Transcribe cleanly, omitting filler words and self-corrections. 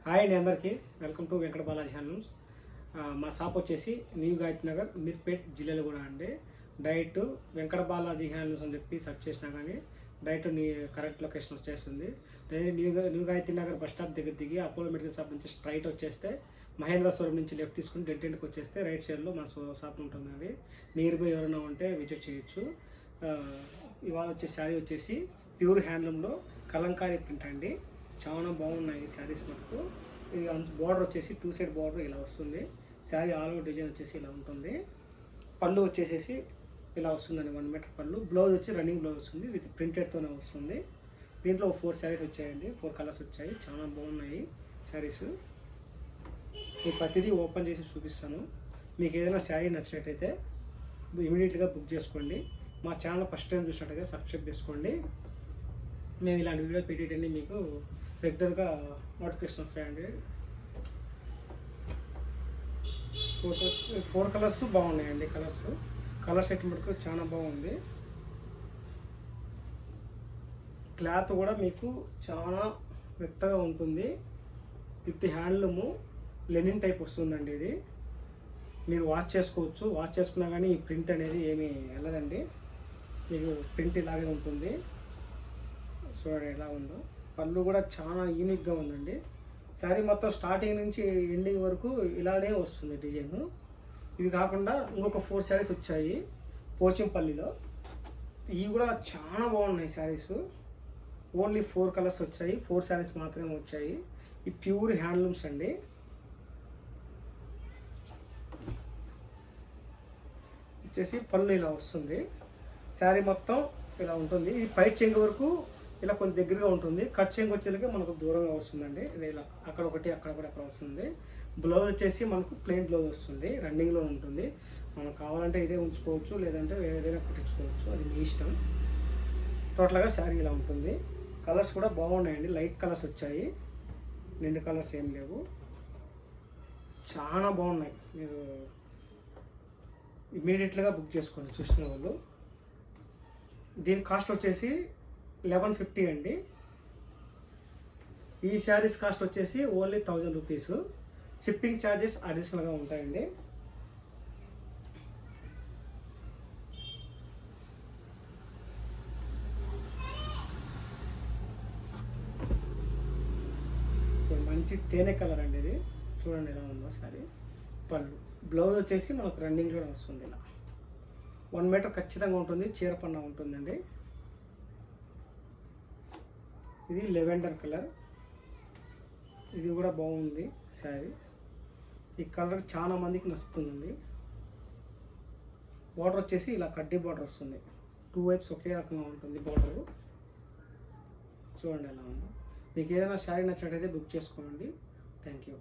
Hi అండి అందరికీ, welcome to Venkata Balaji handlooms. మా షాప్ వచ్చేసి న్యూ గాయత్రి నగర్, మీర్పేట్ జిల్లాలో కూడా అండి. డైరెక్ట్ వెంకట బాలాజీ హ్యాండ్లూమ్స్ అని చెప్పి సెర్చ్ చేసినా కానీ డైరెక్ట్ కరెక్ట్ లొకేషన్ వచ్చేస్తుంది. New Gayatri Nagar bus stop దగ్గర దిగి అపోలో మెడికల్ షాప్ నుంచి స్ట్రైట్ వచ్చేస్తే మహేంద్ర షోరూమ్ నుంచి లెఫ్ట్ తీసుకుని డెడ్ ఎండ్కి వచ్చేస్తే రైట్ సైడ్లో మా షాప్ ఉంటుందండి. నియర్ బై ఎవరైనా ఉంటే విజిట్ చేయొచ్చు. ఇవాళ వచ్చే శారీ వచ్చేసి ప్యూర్ హ్యాండ్లూమ్లో కలంకారీ ప్రింట్ అండి. చాలా బాగున్నాయి ఈ శారీస్ మటుకు. ఇది బార్డర్ వచ్చేసి 2 సైడ్ బార్డర్ ఇలా వస్తుంది. శారీ ఆల్ ఓవర్ డిజైన్ వచ్చేసి ఇలా ఉంటుంది. పళ్ళు వచ్చేసేసి ఇలా వస్తుందండి, 1 మీటర్ పళ్ళు. బ్లౌజ్ వచ్చి రన్నింగ్ బ్లౌజ్ వస్తుంది, విత్ ప్రింటెడ్తోనే వస్తుంది. దీంట్లో 4 శారీస్ వచ్చాయండి, 4 కలర్స్ వచ్చాయి. చాలా బాగున్నాయి శారీస్. నేను ప్రతిదీ ఓపెన్ చేసి చూపిస్తాను. మీకు ఏదైనా శారీ నచ్చినట్టయితే ఇమీడియట్గా బుక్ చేసుకోండి. మా ఛానల్ ఫస్ట్ టైం చూసినట్టయితే సబ్స్క్రైబ్ చేసుకోండి. మేము ఇలాంటి వీడియోలు పెట్టేటండి మీకు రెగ్యులర్గా నోటిఫికేషన్ వస్తాయండి. 4 కలర్స్ బాగున్నాయండి. కలర్ సెట్ మటుకు చాలా బాగుంది. క్లాత్ కూడా మీకు చాలా మెత్తగా ఉంటుంది. విత్ హ్యాండ్లూము లెనిన్ టైప్ వస్తుందండి. ఇది మీరు వాష్ చేసుకోవచ్చు. వాష్ చేసుకున్నా కానీ ఈ ప్రింట్ అనేది ఏమీ వెళ్ళదండి. మీకు ప్రింట్ ఇలాగే ఉంటుంది. చూడండి ఎలా ఉందో. పళ్ళు కూడా చాలా యూనిక్గా ఉందండి. శారీ మొత్తం స్టార్టింగ్ నుంచి ఎండింగ్ వరకు ఇలానే వస్తుంది డిజైన్. ఇవి కాకుండా ఇంకొక 4 శారీస్ వచ్చాయి పోచంపల్లిలో. ఇవి కూడా చాలా బాగున్నాయి శారీస్. ఓన్లీ 4 కలర్స్ వచ్చాయి, 4 శారీస్ మాత్రమే వచ్చాయి. ఈ ప్యూర్ హ్యాండ్లూమ్స్ అండి. వచ్చేసి పళ్ళు ఇలా వస్తుంది. శారీ మొత్తం ఇలా ఉంటుంది. ఇది పైట్ చెంగు వరకు ఇలా కొంచెం దగ్గరగా ఉంటుంది. కట్ చెంగు వచ్చేసరికి మనకు దూరంగా వస్తుందండి. ఇది ఇలా అక్కడ ఒకటి అక్కడ వస్తుంది. బ్లౌజ్ వచ్చేసి మనకు ప్లెయిన్ బ్లౌజ్ వస్తుంది, రన్నింగ్లో ఉంటుంది. మనం కావాలంటే ఇదే ఉంచుకోవచ్చు, లేదంటే ఏదైనా కుట్టించుకోవచ్చు, అది మీ ఇష్టం. టోటల్గా శారీ ఇలా ఉంటుంది. కలర్స్ కూడా బాగున్నాయండి, లైట్ కలర్స్ వచ్చాయి, నిండు కలర్స్ ఏం లేవు. చాలా బాగున్నాయి. మీరు ఇమీడియట్గా బుక్ చేసుకోండి చూసిన వాళ్ళు. దీని కాస్ట్ వచ్చేసి 1150 అండి. ఈ శారీస్ కాస్ట్ వచ్చేసి ఓన్లీ 1000 రూపీస్. షిప్పింగ్ ఛార్జెస్ అడిషనల్గా ఉంటాయండి. మంచి తేనె కలర్ అండి ఇది. చూడండి ఎలా ఉందో శారీ. పళ్ళు బ్లౌజ్ వచ్చేసి మనకు రన్నింగ్లో వస్తుంది. ఇలా 1 మీటర్ ఖచ్చితంగా ఉంటుంది. చీర పన్నా ఉంటుందండి. ఇది లెవెండర్ కలర్. ఇది కూడా బాగుంది శారీ. ఈ కలర్ చాలా మందికి నచ్చుతుందండి. బార్డర్ వచ్చేసి ఇలా కడ్డీ బార్డర్ వస్తుంది. 2 వైప్స్ ఒకే రకంగా ఉంటుంది బార్డరు. చూడండి ఎలా ఉందో. మీకు ఏదైనా శారీ నచ్చినట్టయితే బుక్ చేసుకోండి. Thank you.